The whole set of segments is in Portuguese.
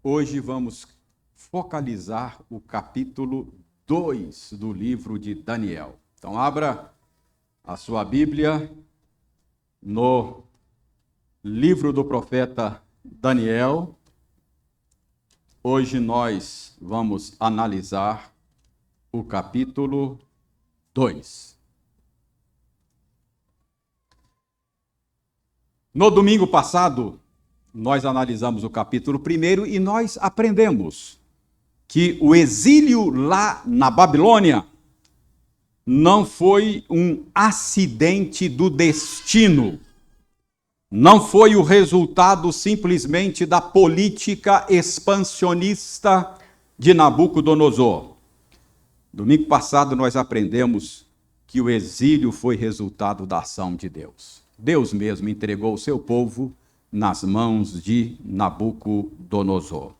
Hoje vamos focalizar o capítulo 2 do livro de Daniel. Então, abra a sua Bíblia no livro do profeta Daniel. Hoje nós vamos analisar o capítulo 2. No domingo passado, nós analisamos o capítulo 1 e nós aprendemos que o exílio lá na Babilônia não foi um acidente do destino, não foi o resultado simplesmente da política expansionista de Nabucodonosor. Domingo passado nós aprendemos que o exílio foi resultado da ação de Deus. Deus mesmo entregou o seu povo nas mãos de Nabucodonosor.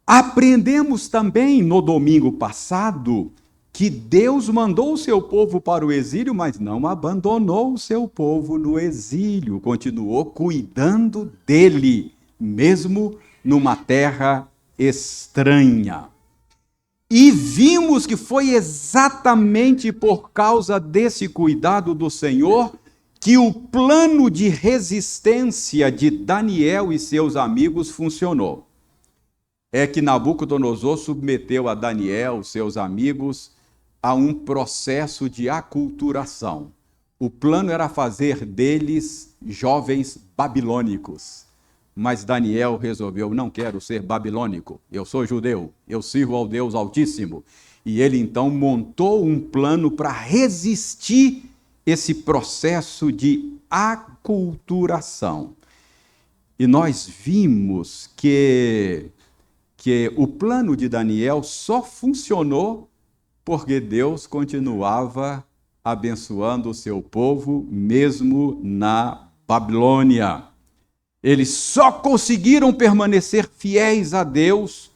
Aprendemos também no domingo passado que Deus mandou o seu povo para o exílio, mas não abandonou o seu povo no exílio, continuou cuidando dele, mesmo numa terra estranha. E vimos que foi exatamente por causa desse cuidado do Senhor que o plano de resistência de Daniel e seus amigos funcionou. É que Nabucodonosor submeteu a Daniel, seus amigos, a um processo de aculturação. O plano era fazer deles jovens babilônicos. Mas Daniel resolveu: não quero ser babilônico, eu sou judeu, eu sirvo ao Deus Altíssimo. E ele então montou um plano para resistir esse processo de aculturação. E nós vimos que o plano de Daniel só funcionou porque Deus continuava abençoando o seu povo, mesmo na Babilônia. Eles só conseguiram permanecer fiéis a Deus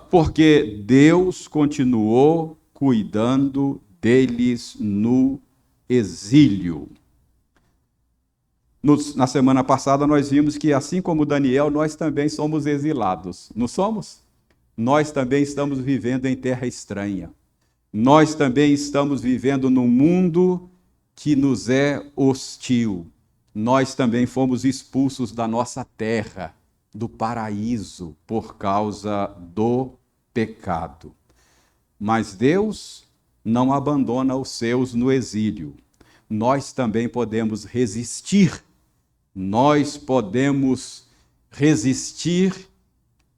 porque Deus continuou cuidando deles no exílio. Na semana passada nós vimos que, assim como Daniel, nós também somos exilados. Não somos? Nós também estamos vivendo em terra estranha. Nós também estamos vivendo num mundo que nos é hostil. Nós também fomos expulsos da nossa terra, do paraíso, por causa do pecado. Mas Deus não abandona os seus no exílio. Nós também podemos resistir. Nós podemos resistir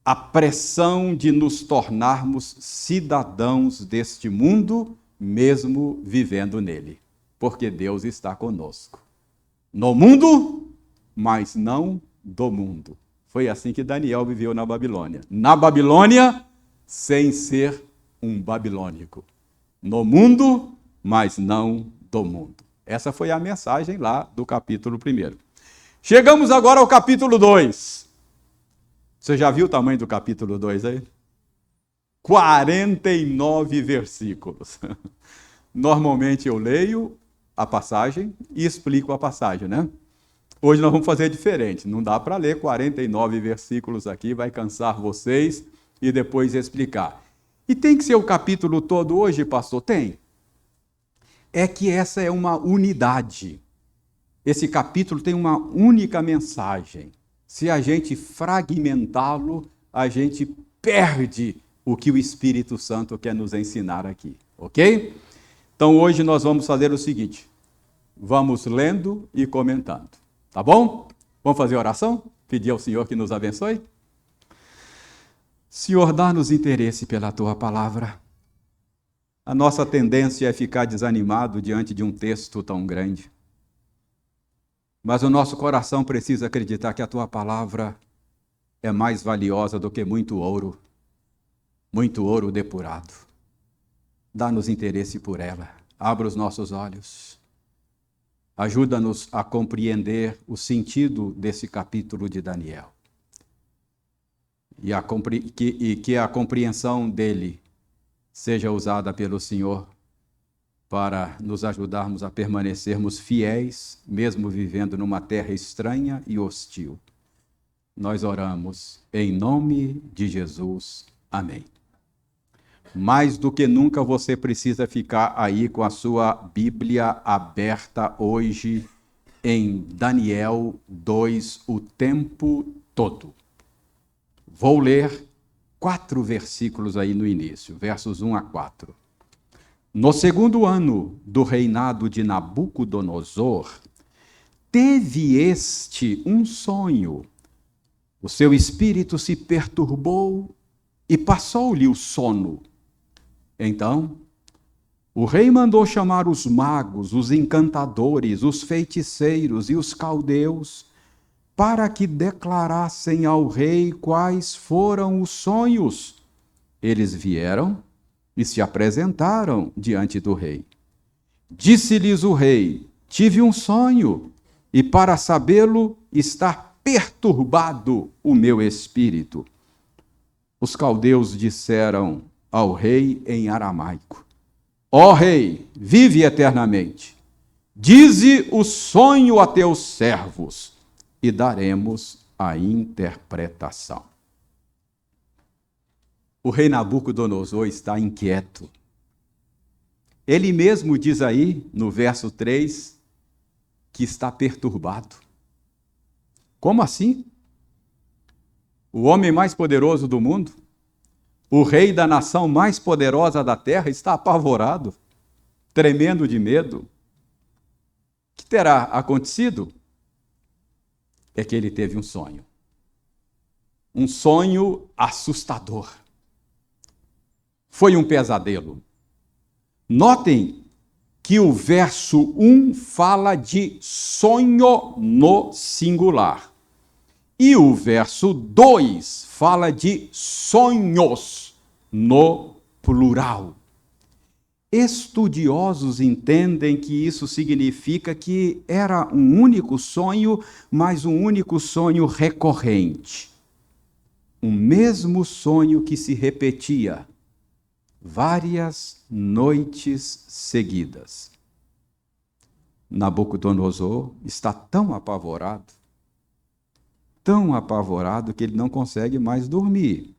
à pressão de nos tornarmos cidadãos deste mundo, mesmo vivendo nele. Porque Deus está conosco. No mundo, mas não do mundo. Foi assim que Daniel viveu na Babilônia. Na Babilônia, sem ser um babilônico. No mundo, mas não do mundo. Essa foi a mensagem lá do capítulo 1. Chegamos agora ao capítulo 2. Você já viu o tamanho do capítulo 2 aí? 49 versículos. Normalmente eu leio a passagem e explico a passagem, né? Hoje nós vamos fazer diferente. Não dá para ler 49 versículos aqui, vai cansar vocês e depois explicar. E tem que ser o capítulo todo hoje, pastor? Tem. É que essa é uma unidade. Esse capítulo tem uma única mensagem. Se a gente fragmentá-lo, a gente perde o que o Espírito Santo quer nos ensinar aqui, ok? Então hoje nós vamos fazer o seguinte: vamos lendo e comentando, tá bom? Vamos fazer oração? Pedir ao Senhor que nos abençoe? Senhor, dá-nos interesse pela Tua palavra. A nossa tendência é ficar desanimado diante de um texto tão grande. Mas o nosso coração precisa acreditar que a Tua palavra é mais valiosa do que muito ouro depurado. Dá-nos interesse por ela. Abra os nossos olhos. Ajuda-nos a compreender o sentido desse capítulo de Daniel. E que a compreensão dele seja usada pelo Senhor para nos ajudarmos a permanecermos fiéis, mesmo vivendo numa terra estranha e hostil. nós oramos em nome de Jesus. Amém. Mais do que nunca você precisa ficar aí com a sua Bíblia aberta hoje em Daniel 2 o tempo todo. Vou ler 4 versículos aí no início, versos 1 a 4. No segundo ano do reinado de Nabucodonosor, teve este um sonho. O seu espírito se perturbou e passou-lhe o sono. Então, o rei mandou chamar os magos, os encantadores, os feiticeiros e os caldeus, para que declarassem ao rei quais foram os sonhos. Eles vieram e se apresentaram diante do rei. Disse-lhes o rei: tive um sonho, e para sabê-lo está perturbado o meu espírito. Os caldeus disseram ao rei em aramaico: ó rei, vive eternamente. Dize o sonho a teus servos, e daremos a interpretação. O rei Nabucodonosor está inquieto. Ele mesmo diz aí, no verso 3, que está perturbado. Como assim? O homem mais poderoso do mundo, o rei da nação mais poderosa da terra, está apavorado, tremendo de medo. O que terá acontecido? É que ele teve um sonho. Um sonho assustador. Foi um pesadelo. Notem que o verso 1 fala de sonho no singular. E o verso 2 fala de sonhos no plural. Estudiosos entendem que isso significa que era um único sonho, mas um único sonho recorrente. Um mesmo sonho que se repetia várias noites seguidas. Nabucodonosor está tão apavorado que ele não consegue mais dormir.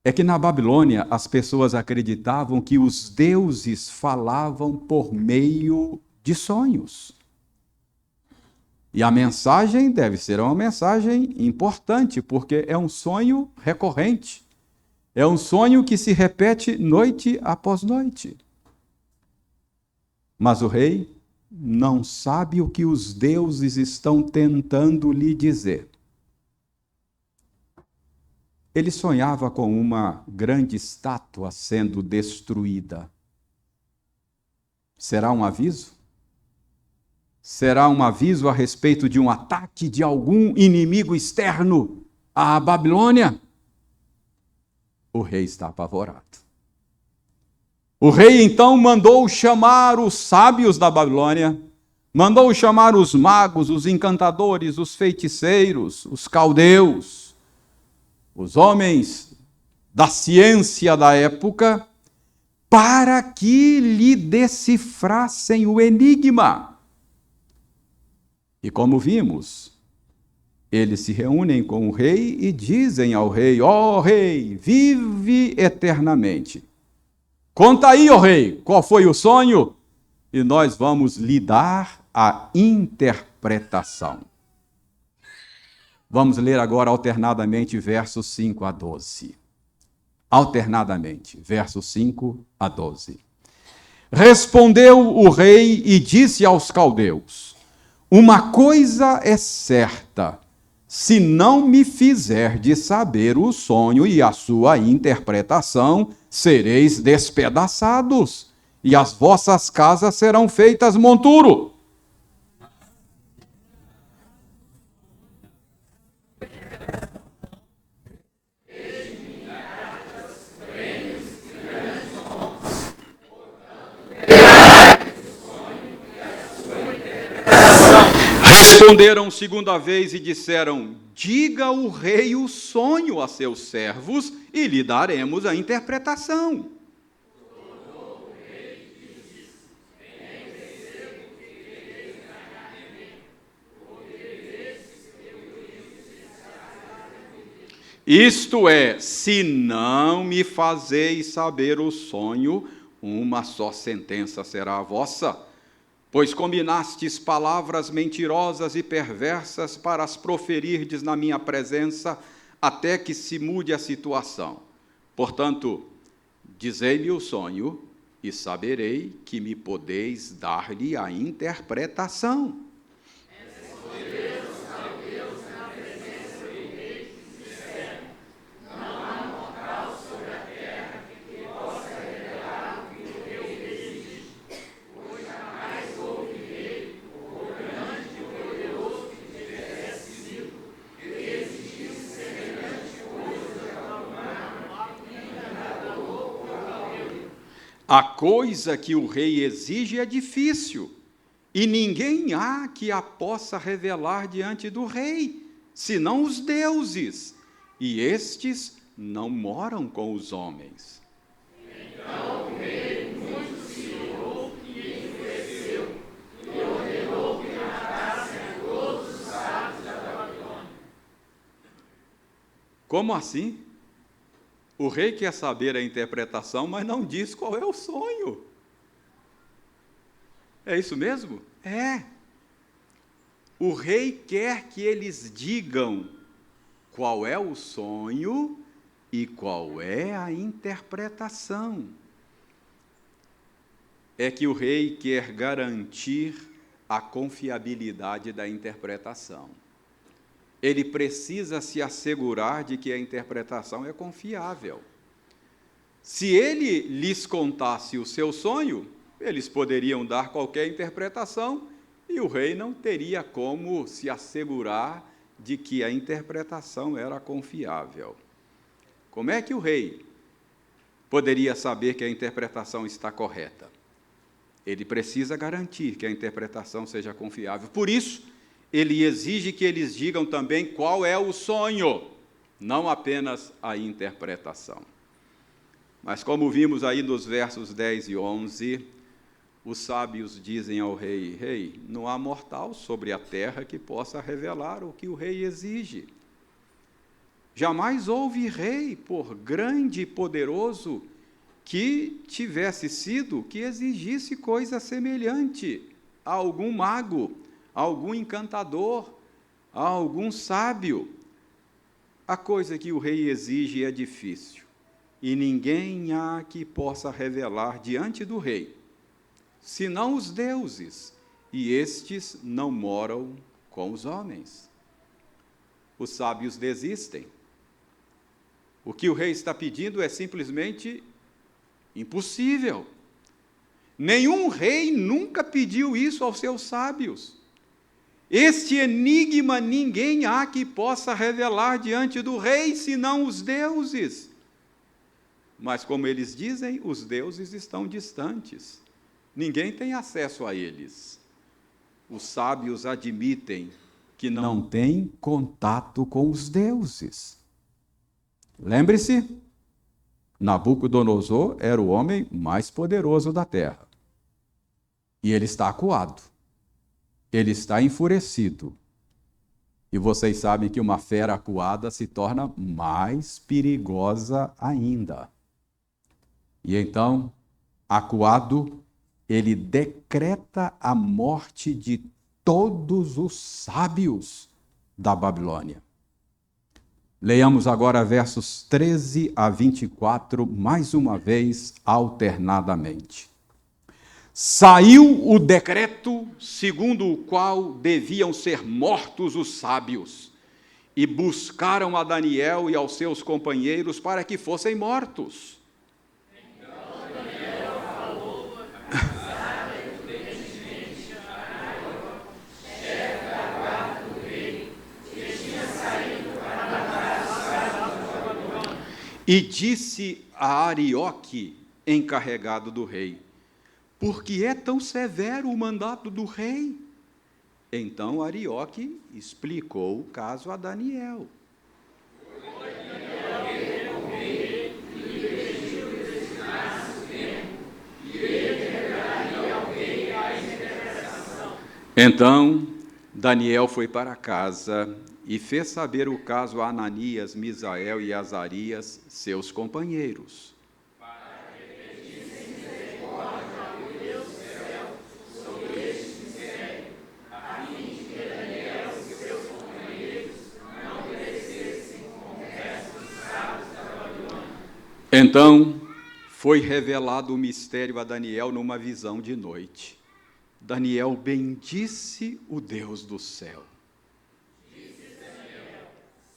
É que na Babilônia as pessoas acreditavam que os deuses falavam por meio de sonhos. E a mensagem deve ser uma mensagem importante, porque é um sonho recorrente. É um sonho que se repete noite após noite. Mas o rei não sabe o que os deuses estão tentando lhe dizer. Ele sonhava com uma grande estátua sendo destruída. Será um aviso? Será um aviso a respeito de um ataque de algum inimigo externo à Babilônia? O rei está apavorado. O rei então mandou chamar os sábios da Babilônia, mandou chamar os magos, os encantadores, os feiticeiros, os caldeus, os homens da ciência da época, para que lhe decifrassem o enigma. E como vimos, eles se reúnem com o rei e dizem ao rei: ó rei, vive eternamente. Conta aí, ó rei, qual foi o sonho? E nós vamos lhe dar a interpretação. Vamos ler agora alternadamente versos 5 a 12. Alternadamente, versos 5 a 12. Respondeu o rei e disse aos caldeus: uma coisa é certa, se não me fizerdes saber o sonho e a sua interpretação, sereis despedaçados, e as vossas casas serão feitas monturo. Responderam segunda vez e disseram: diga o rei o sonho a seus servos e lhe daremos a interpretação. Isto é, se não me fazeis saber o sonho, uma só sentença será a vossa, pois combinastes palavras mentirosas e perversas para as proferirdes na minha presença, até que se mude a situação. Portanto, dizei-me o sonho, e saberei que me podeis dar-lhe a interpretação. A coisa que o rei exige é difícil, e ninguém há que a possa revelar diante do rei, senão os deuses, e estes não moram com os homens. Então o rei muito se irou e enfureceu, e ordenou que matassem a todos os sábios da Babilônia. Como assim? O rei quer saber a interpretação, mas não diz qual é o sonho. É isso mesmo? É. O rei quer que eles digam qual é o sonho e qual é a interpretação. É que o rei quer garantir a confiabilidade da interpretação. Ele precisa se assegurar de que a interpretação é confiável. Se ele lhes contasse o seu sonho, eles poderiam dar qualquer interpretação e o rei não teria como se assegurar de que a interpretação era confiável. Como é que o rei poderia saber que a interpretação está correta? Ele precisa garantir que a interpretação seja confiável. Por isso, ele exige que eles digam também qual é o sonho, não apenas a interpretação. Mas como vimos aí nos versos 10 e 11, os sábios dizem ao rei: Rei, não há mortal sobre a terra que possa revelar o que o rei exige. Jamais houve rei, por grande e poderoso que tivesse sido, que exigisse coisa semelhante a algum mago, a algum encantador, a algum sábio. A coisa que o rei exige é difícil, e ninguém há que possa revelar diante do rei, senão os deuses, e estes não moram com os homens. Os sábios desistem. O que o rei está pedindo é simplesmente impossível. Nenhum rei nunca pediu isso aos seus sábios. Este enigma ninguém há que possa revelar diante do rei, senão os deuses. Mas, como eles dizem, os deuses estão distantes. Ninguém tem acesso a eles. Os sábios admitem que não têm contato com os deuses. Lembre-se, Nabucodonosor era o homem mais poderoso da terra. E ele está acuado. Ele está enfurecido. E vocês sabem que uma fera acuada se torna mais perigosa ainda. E então, acuado, ele decreta a morte de todos os sábios da Babilônia. Leiamos agora versos 13 a 24, mais uma vez, alternadamente. Saiu o decreto segundo o qual deviam ser mortos os sábios, e buscaram a Daniel e aos seus companheiros para que fossem mortos. Então Daniel falou arrogantemente a chefe da guarda do rei, que tinha saído para matar os sábios da Babilônia. E disse a Arioque, encarregado do rei: por que é tão severo o mandato do rei? Então Arioque explicou o caso a Daniel. Então Daniel foi para casa e fez saber o caso a Ananias, Misael e Azarias, seus companheiros. Então foi revelado o mistério a Daniel numa visão de noite. Daniel bendisse o Deus do céu. Disse Daniel: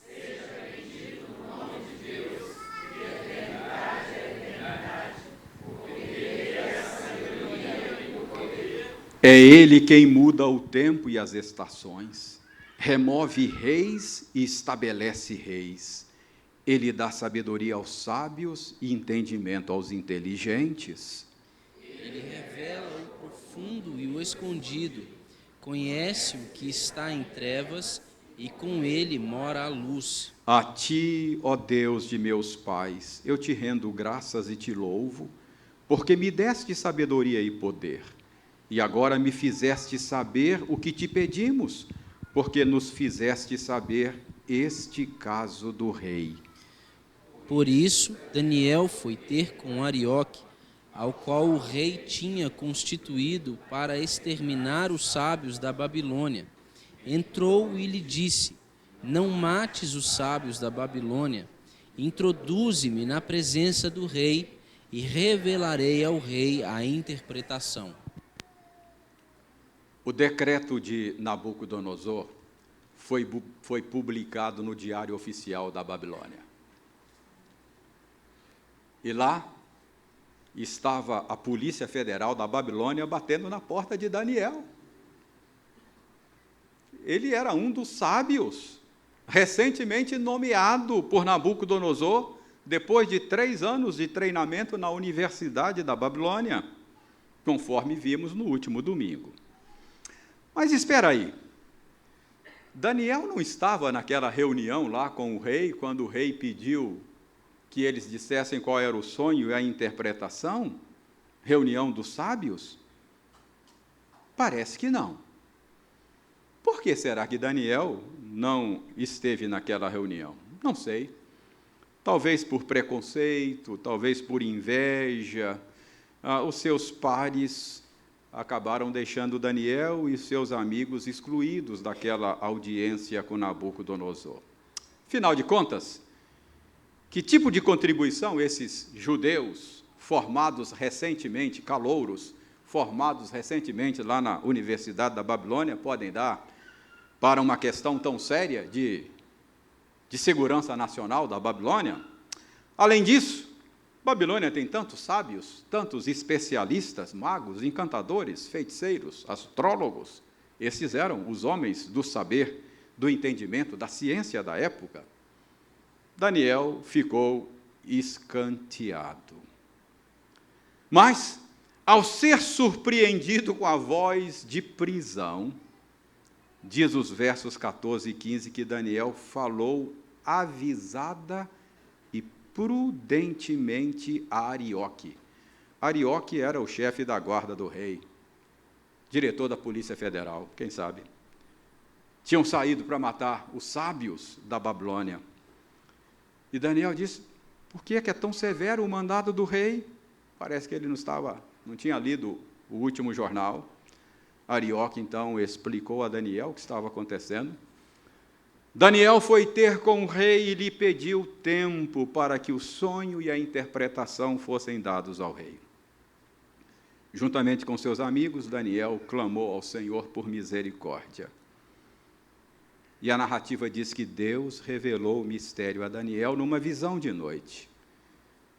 seja bendito o nome de Deus, de eternidade a eternidade, porque dele é a sabedoria e o poder. É ele quem muda o tempo e as estações, remove reis e estabelece reis. Ele dá sabedoria aos sábios e entendimento aos inteligentes. Ele revela o profundo e o escondido, conhece o que está em trevas e com ele mora a luz. A ti, ó Deus de meus pais, eu te rendo graças e te louvo, porque me deste sabedoria e poder, e agora me fizeste saber o que te pedimos, porque nos fizeste saber este caso do rei. Por isso, Daniel foi ter com Arioque, ao qual o rei tinha constituído para exterminar os sábios da Babilônia. Entrou e lhe disse: não mates os sábios da Babilônia, introduze-me na presença do rei e revelarei ao rei a interpretação. O decreto de Nabucodonosor foi publicado no Diário Oficial da Babilônia. E lá estava a Polícia Federal da Babilônia batendo na porta de Daniel. Ele era um dos sábios, recentemente nomeado por Nabucodonosor, depois de 3 anos de treinamento na Universidade da Babilônia, conforme vimos no último domingo. Mas espera aí, Daniel não estava naquela reunião lá com o rei, quando o rei pediu que eles dissessem qual era o sonho e a interpretação? Reunião dos sábios? Parece que não. Por que será que Daniel não esteve naquela reunião? Não sei. Talvez por preconceito, talvez por inveja. Os seus pares acabaram deixando Daniel e seus amigos excluídos daquela audiência com Nabucodonosor. Afinal de contas, que tipo de contribuição esses judeus formados recentemente, calouros, formados recentemente lá na Universidade da Babilônia, podem dar para uma questão tão séria de segurança nacional da Babilônia? Além disso, Babilônia tem tantos sábios, tantos especialistas, magos, encantadores, feiticeiros, astrólogos. Esses eram os homens do saber, do entendimento, da ciência da época. Daniel ficou escanteado. Mas, ao ser surpreendido com a voz de prisão, diz os versos 14 e 15 que Daniel falou avisada e prudentemente a Arioque. Arioque era o chefe da guarda do rei, diretor da Polícia Federal, quem sabe. Tinham saído para matar os sábios da Babilônia. E Daniel disse: por que é tão severo o mandado do rei? Parece que ele não tinha lido o último jornal. Arioque, então, explicou a Daniel o que estava acontecendo. Daniel foi ter com o rei e lhe pediu tempo para que o sonho e a interpretação fossem dados ao rei. Juntamente com seus amigos, Daniel clamou ao Senhor por misericórdia. E a narrativa diz que Deus revelou o mistério a Daniel numa visão de noite.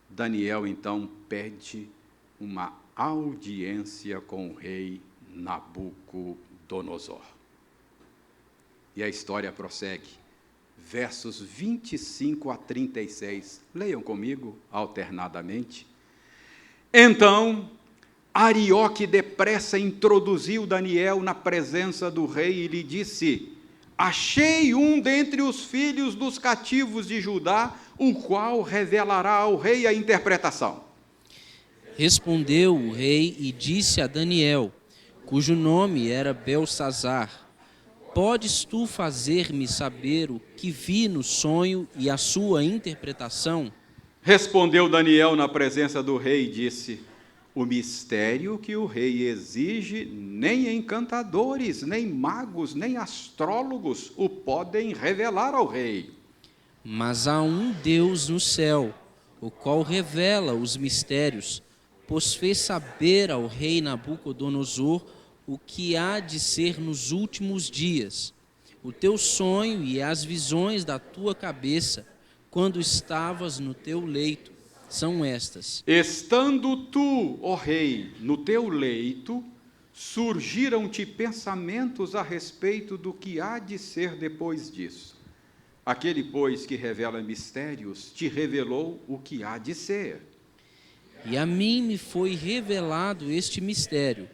Daniel, então, pede uma audiência com o rei Nabucodonosor. E a história prossegue. Versos 25 a 36. Leiam comigo alternadamente. Então, Arioque depressa introduziu Daniel na presença do rei e lhe disse: achei um dentre os filhos dos cativos de Judá, o qual revelará ao rei a interpretação. Respondeu o rei e disse a Daniel, cujo nome era Beltsazar: podes tu fazer-me saber o que vi no sonho e a sua interpretação? Respondeu Daniel na presença do rei e disse: o mistério que o rei exige, nem encantadores, nem magos, nem astrólogos o podem revelar ao rei. Mas há um Deus no céu, o qual revela os mistérios, pois fez saber ao rei Nabucodonosor o que há de ser nos últimos dias. O teu sonho e as visões da tua cabeça, quando estavas no teu leito, são estas. Estando tu, ó rei, no teu leito, surgiram-te pensamentos a respeito do que há de ser depois disso. Aquele, pois, que revela mistérios, te revelou o que há de ser. E a mim me foi revelado este mistério,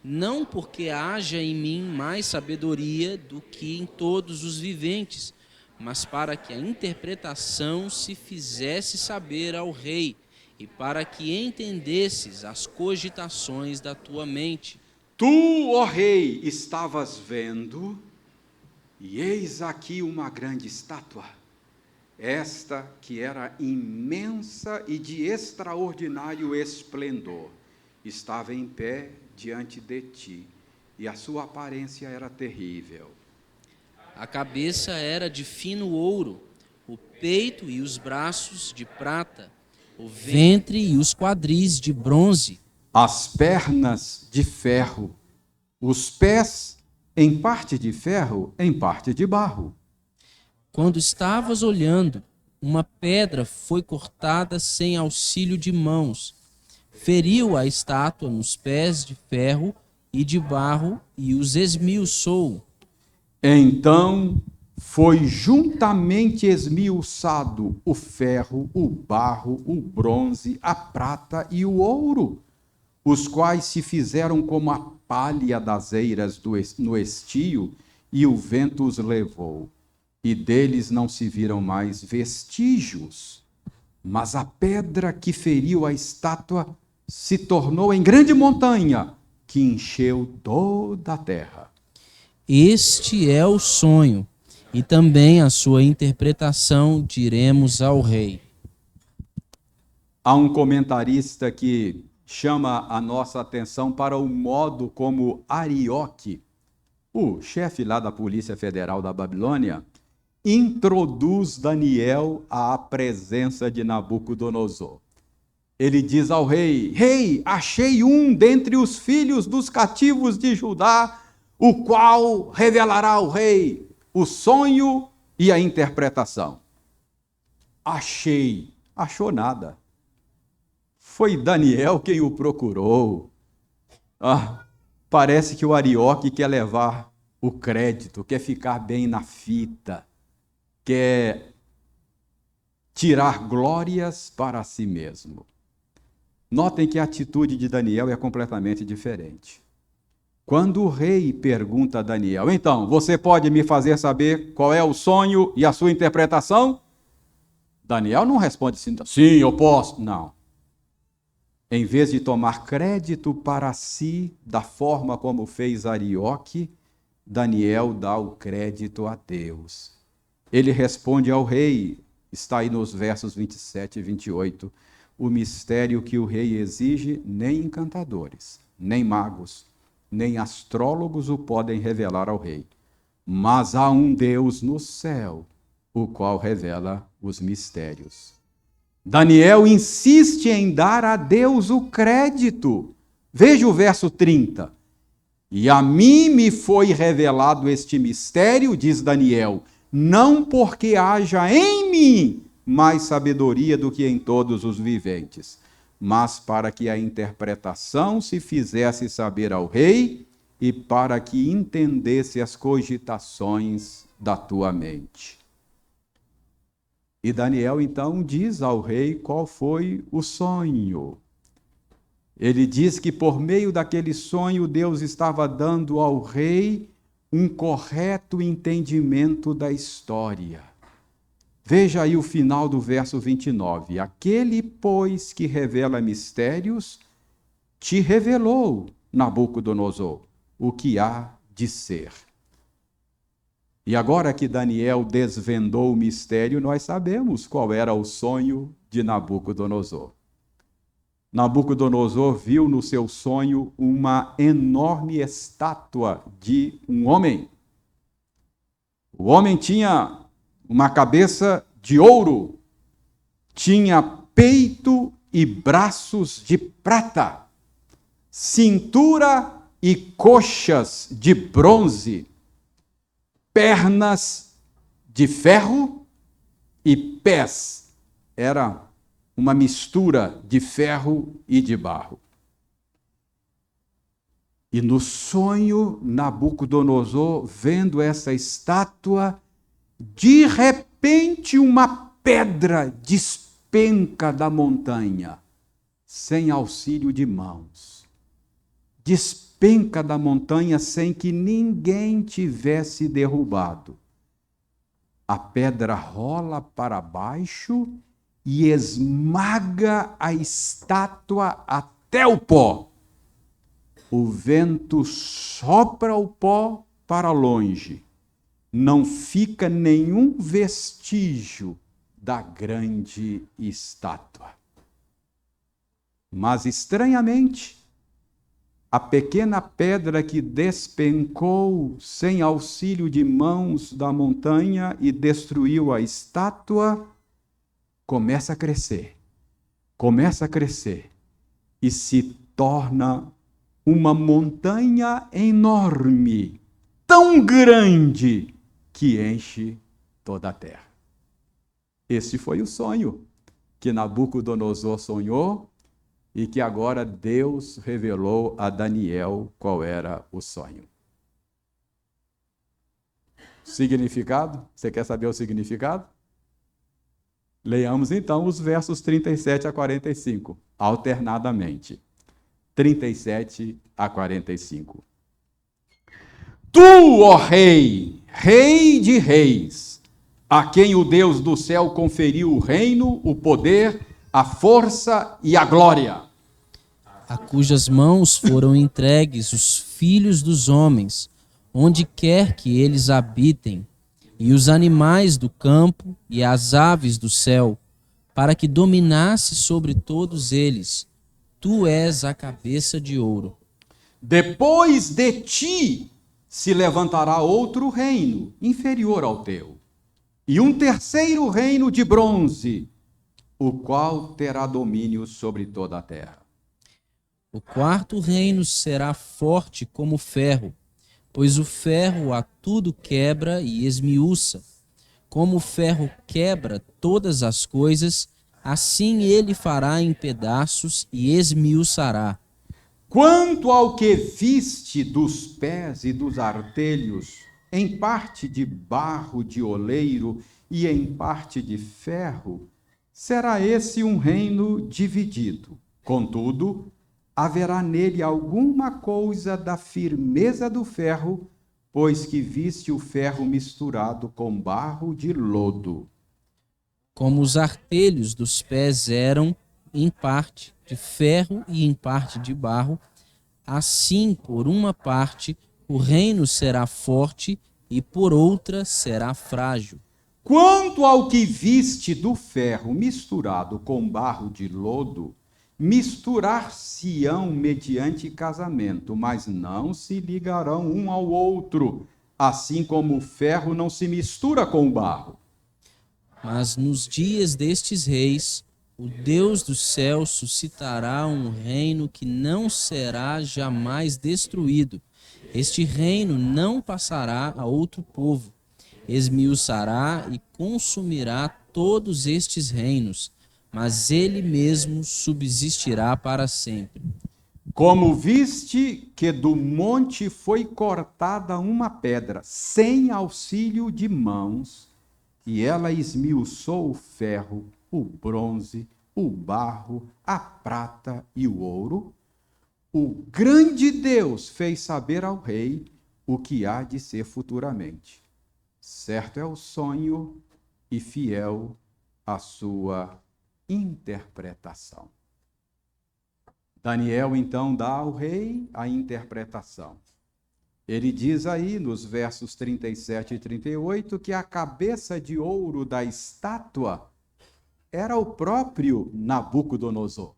não porque haja em mim mais sabedoria do que em todos os viventes, mas para que a interpretação se fizesse saber ao rei, e para que entendesses as cogitações da tua mente. Tu, ó rei, estavas vendo, e eis aqui uma grande estátua, esta que era imensa e de extraordinário esplendor, estava em pé diante de ti, e a sua aparência era terrível. A cabeça era de fino ouro, o peito e os braços de prata, o ventre e os quadris de bronze, As pernas de ferro, os pés em parte de ferro, em parte de barro. Quando estavas olhando, uma pedra foi cortada sem auxílio de mãos, feriu a estátua nos pés de ferro e de barro e os esmiuçou. Então foi juntamente esmiuçado o ferro, o barro, o bronze, a prata e o ouro, os quais se fizeram como a palha das eiras no estio, e o vento os levou, e deles não se viram mais vestígios. Mas a pedra que feriu a estátua se tornou em grande montanha, que encheu toda a terra. Este é o sonho, e também a sua interpretação diremos ao rei. Há um comentarista que chama a nossa atenção para o modo como Arioque, o chefe lá da Polícia Federal da Babilônia, introduz Daniel à presença de Nabucodonosor. Ele diz ao rei: rei, achei um dentre os filhos dos cativos de Judá, o qual revelará ao rei o sonho e a interpretação. Achou nada. Foi Daniel quem o procurou. Parece que o Arioque quer levar o crédito, quer ficar bem na fita, quer tirar glórias para si mesmo. Notem que a atitude de Daniel é completamente diferente. Quando o rei pergunta a Daniel: então, você pode me fazer saber qual é o sonho e a sua interpretação? Daniel não responde assim: sim, eu posso. Não. Em vez de tomar crédito para si da forma como fez Arioque, Daniel dá o crédito a Deus. Ele responde ao rei, está aí nos versos 27 e 28, o mistério que o rei exige, nem encantadores, nem magos, nem astrólogos o podem revelar ao rei. Mas há um Deus no céu, o qual revela os mistérios. Daniel insiste em dar a Deus o crédito. Veja o verso 30. E a mim me foi revelado este mistério, diz Daniel, não porque haja em mim mais sabedoria do que em todos os viventes, mas para que a interpretação se fizesse saber ao rei e para que entendesse as cogitações da tua mente. E Daniel então diz ao rei qual foi o sonho. Ele diz que por meio daquele sonho Deus estava dando ao rei um correto entendimento da história. Veja aí o final do verso 29. Aquele, pois, que revela mistérios, te revelou, Nabucodonosor, o que há de ser. E agora que Daniel desvendou o mistério, nós sabemos qual era o sonho de Nabucodonosor. Nabucodonosor viu no seu sonho uma enorme estátua de um homem. O homem tinha uma cabeça de ouro, tinha peito e braços de prata, cintura e coxas de bronze, pernas de ferro e pés. Era uma mistura de ferro e de barro. E no sonho, Nabucodonosor, vendo essa estátua, de repente uma pedra despenca da montanha, sem auxílio de mãos. Despenca da montanha sem que ninguém tivesse derrubado. A pedra rola para baixo e esmaga a estátua até o pó. O vento sopra o pó para longe. Não fica nenhum vestígio da grande estátua. Mas, estranhamente, a pequena pedra que despencou sem auxílio de mãos da montanha e destruiu a estátua, começa a crescer e se torna uma montanha enorme, tão grande que enche toda a terra. Esse foi o sonho que Nabucodonosor sonhou e que agora Deus revelou a Daniel qual era o sonho. Significado? Você quer saber o significado? Leiamos então os versos 37 a 45, alternadamente. 37 a 45. Tu, ó Rei, Rei de reis, a quem o Deus do céu conferiu o reino, o poder, a força e a glória, a cujas mãos foram entregues os filhos dos homens, onde quer que eles habitem, e os animais do campo e as aves do céu, para que dominasse sobre todos eles. Tu és a cabeça de ouro. Depois de ti se levantará outro reino, inferior ao teu, e um terceiro reino de bronze, o qual terá domínio sobre toda a terra. O quarto reino será forte como ferro, pois o ferro a tudo quebra e esmiuça. Como o ferro quebra todas as coisas, assim ele fará em pedaços e esmiuçará. Quanto ao que viste dos pés e dos artelhos, em parte de barro de oleiro e em parte de ferro, será esse um reino dividido. Contudo, haverá nele alguma coisa da firmeza do ferro, pois que viste o ferro misturado com barro de lodo. Como os artelhos dos pés eram, em parte, de ferro e em parte de barro, assim, por uma parte, o reino será forte e por outra será frágil. Quanto ao que viste do ferro misturado com barro de lodo, misturar-se-ão mediante casamento, mas não se ligarão um ao outro, assim como o ferro não se mistura com o barro. Mas nos dias destes reis, o Deus do céu suscitará um reino que não será jamais destruído. Este reino não passará a outro povo. Esmiuçará e consumirá todos estes reinos, mas ele mesmo subsistirá para sempre. Como viste que do monte foi cortada uma pedra, sem auxílio de mãos, e ela esmiuçou o ferro, o bronze, o barro, a prata e o ouro, o grande Deus fez saber ao rei o que há de ser futuramente. Certo é o sonho e fiel a sua interpretação. Daniel então dá ao rei a interpretação. Ele diz aí nos versos 37 e 38 que a cabeça de ouro da estátua era o próprio Nabucodonosor.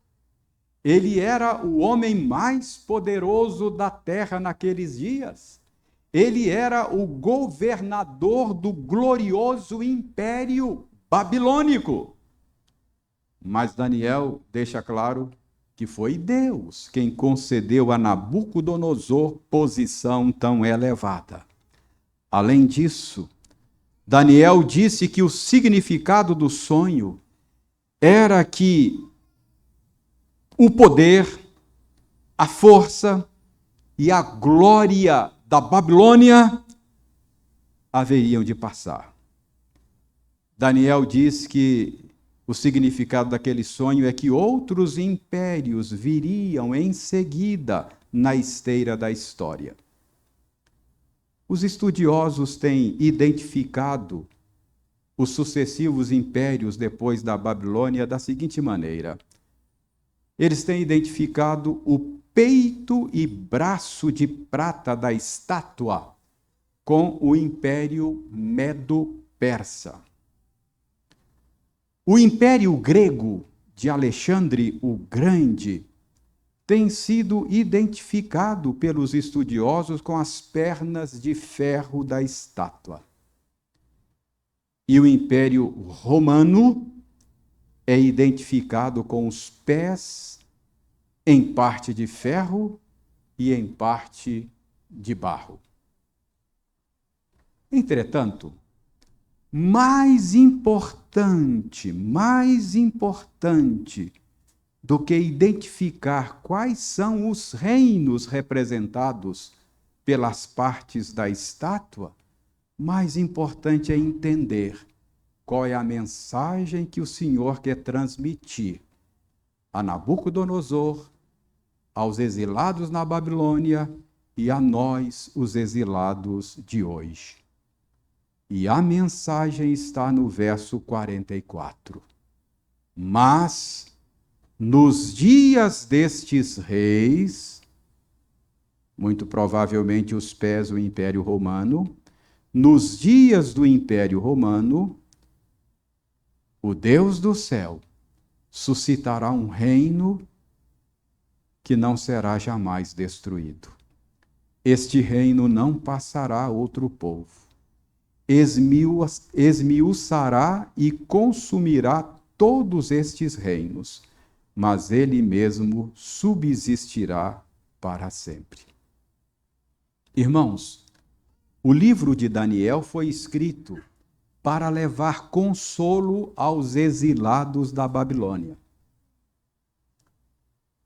Ele era o homem mais poderoso da terra naqueles dias. Ele era o governador do glorioso império babilônico. Mas Daniel deixa claro que foi Deus quem concedeu a Nabucodonosor posição tão elevada. Além disso, Daniel disse que o significado do sonho era que o poder, a força e a glória da Babilônia haveriam de passar. Daniel diz que o significado daquele sonho é que outros impérios viriam em seguida na esteira da história. Os estudiosos têm identificado os sucessivos impérios depois da Babilônia da seguinte maneira: eles têm identificado o peito e braço de prata da estátua com o Império Medo-Persa. O Império Grego de Alexandre o Grande tem sido identificado pelos estudiosos com as pernas de ferro da estátua. E o Império Romano é identificado com os pés em parte de ferro e em parte de barro. Entretanto, mais importante do que identificar quais são os reinos representados pelas partes da estátua, mais importante é entender qual é a mensagem que o Senhor quer transmitir a Nabucodonosor, aos exilados na Babilônia e a nós, os exilados de hoje. E a mensagem está no verso 44. Mas, nos dias destes reis, muito provavelmente os pés do Império Romano, nos dias do Império Romano, o Deus do céu suscitará um reino que não será jamais destruído. Este reino não passará a outro povo. Esmiuçará e consumirá todos estes reinos, mas ele mesmo subsistirá para sempre. Irmãos, o livro de Daniel foi escrito para levar consolo aos exilados da Babilônia.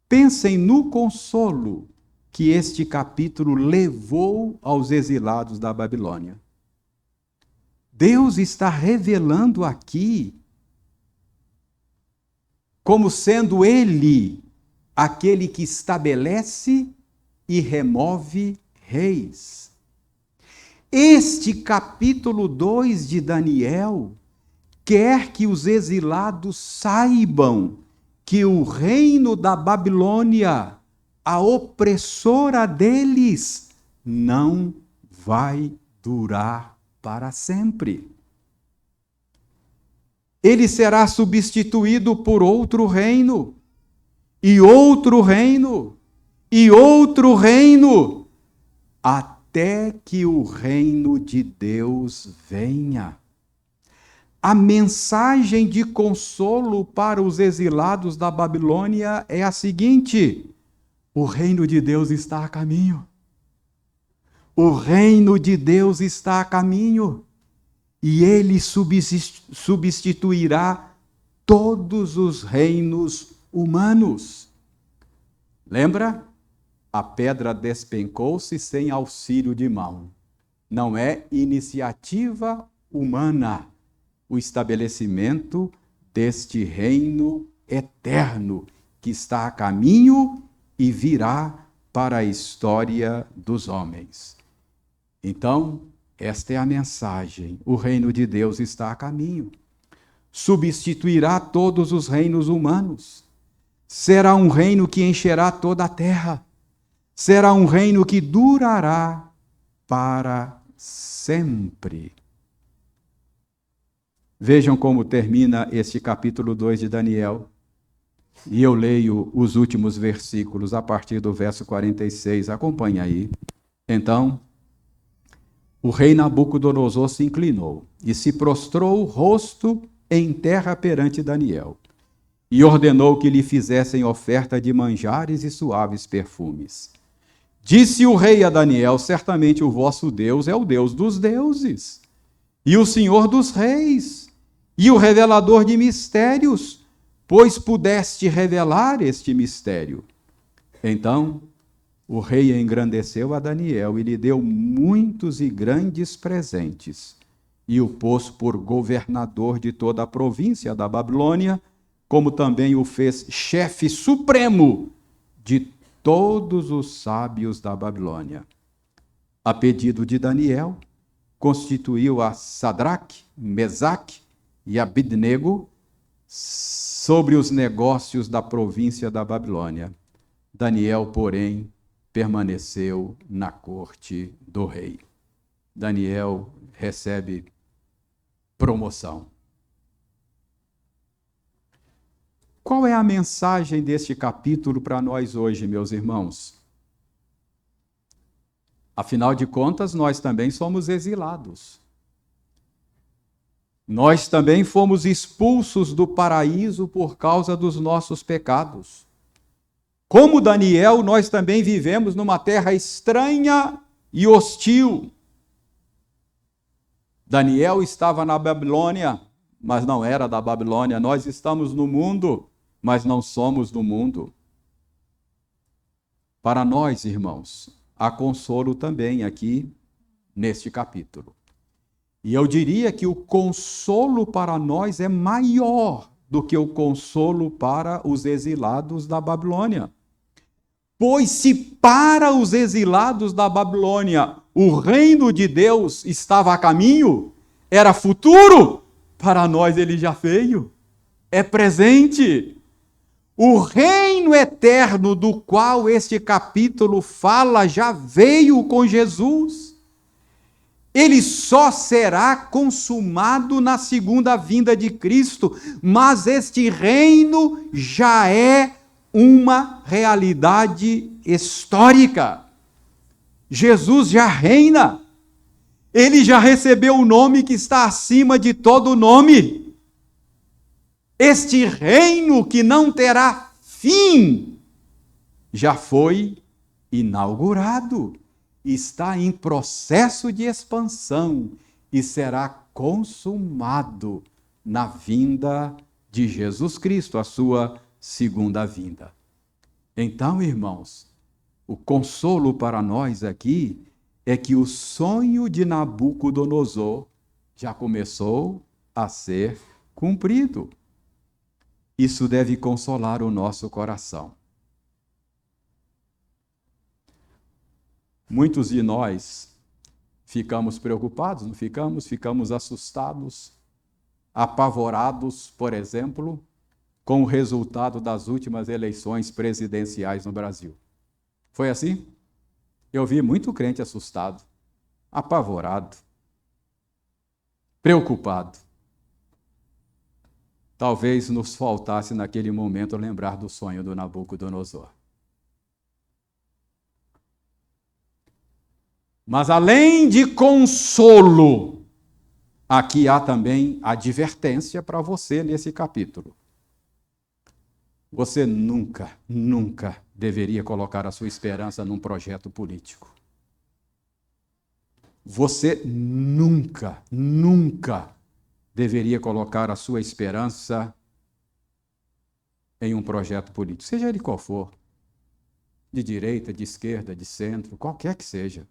Pensem no consolo que este capítulo levou aos exilados da Babilônia. Deus está revelando aqui como sendo Ele aquele que estabelece e remove reis. Este capítulo 2 de Daniel quer que os exilados saibam que o reino da Babilônia, a opressora deles, não vai durar para sempre. Ele será substituído por outro reino, e outro reino, e outro reino, até que o reino de Deus venha. A mensagem de consolo para os exilados da Babilônia é a seguinte: o reino de Deus está a caminho. O reino de Deus está a caminho. E ele substituirá todos os reinos humanos. Lembra? A pedra despencou-se sem auxílio de mão. Não é iniciativa humana o estabelecimento deste reino eterno que está a caminho e virá para a história dos homens. Então, esta é a mensagem. O reino de Deus está a caminho. Substituirá todos os reinos humanos. Será um reino que encherá toda a terra. Será um reino que durará para sempre. Vejam como termina este capítulo 2 de Daniel. E eu leio os últimos versículos a partir do verso 46. Acompanhe aí. Então, o rei Nabucodonosor se inclinou e se prostrou o rosto em terra perante Daniel, e ordenou que lhe fizessem oferta de manjares e suaves perfumes. Disse o rei a Daniel: certamente o vosso Deus é o Deus dos deuses, e o Senhor dos reis, e o revelador de mistérios, pois pudeste revelar este mistério. Então o rei engrandeceu a Daniel e lhe deu muitos e grandes presentes, e o pôs por governador de toda a província da Babilônia, como também o fez chefe supremo de todos os sábios da Babilônia. A pedido de Daniel, constituiu a Sadraque, Mesaque e Abidnego sobre os negócios da província da Babilônia. Daniel, porém, permaneceu na corte do rei. Daniel recebe promoção. Qual é a mensagem deste capítulo para nós hoje, meus irmãos? Afinal de contas, nós também somos exilados. Nós também fomos expulsos do paraíso por causa dos nossos pecados. Como Daniel, nós também vivemos numa terra estranha e hostil. Daniel estava na Babilônia, mas não era da Babilônia. Nós estamos no mundo, mas não somos do mundo. Para nós, irmãos, há consolo também aqui neste capítulo. E eu diria que o consolo para nós é maior do que o consolo para os exilados da Babilônia. Pois se para os exilados da Babilônia o reino de Deus estava a caminho, era futuro, para nós ele já veio, é presente. O reino eterno do qual este capítulo fala já veio com Jesus. Ele só será consumado na segunda vinda de Cristo, mas este reino já é uma realidade histórica. Jesus já reina. Ele já recebeu o nome que está acima de todo nome. Este reino que não terá fim já foi inaugurado. Está em processo de expansão e será consumado na vinda de Jesus Cristo, a sua segunda vinda. Então, irmãos, o consolo para nós aqui é que o sonho de Nabucodonosor já começou a ser cumprido. Isso deve consolar o nosso coração. Muitos de nós ficamos preocupados, não ficamos? Ficamos assustados, apavorados, por exemplo, com o resultado das últimas eleições presidenciais no Brasil. Foi assim? Eu vi muito crente assustado, apavorado, preocupado. Talvez nos faltasse naquele momento lembrar do sonho do Nabucodonosor. Mas além de consolo, aqui há também advertência para você nesse capítulo. Você nunca deveria colocar a sua esperança num projeto político. Você nunca deveria colocar a sua esperança em um projeto político, seja ele qual for, de direita, de esquerda, de centro, qualquer que seja.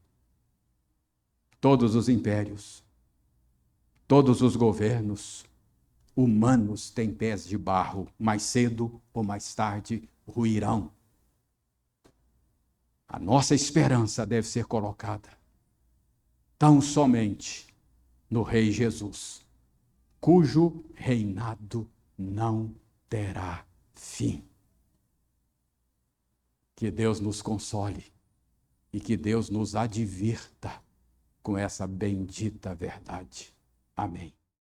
Todos os impérios, todos os governos humanos têm pés de barro, mais cedo ou mais tarde ruirão. A nossa esperança deve ser colocada tão somente no Rei Jesus, cujo reinado não terá fim. Que Deus nos console e que Deus nos advirta com essa bendita verdade. Amém.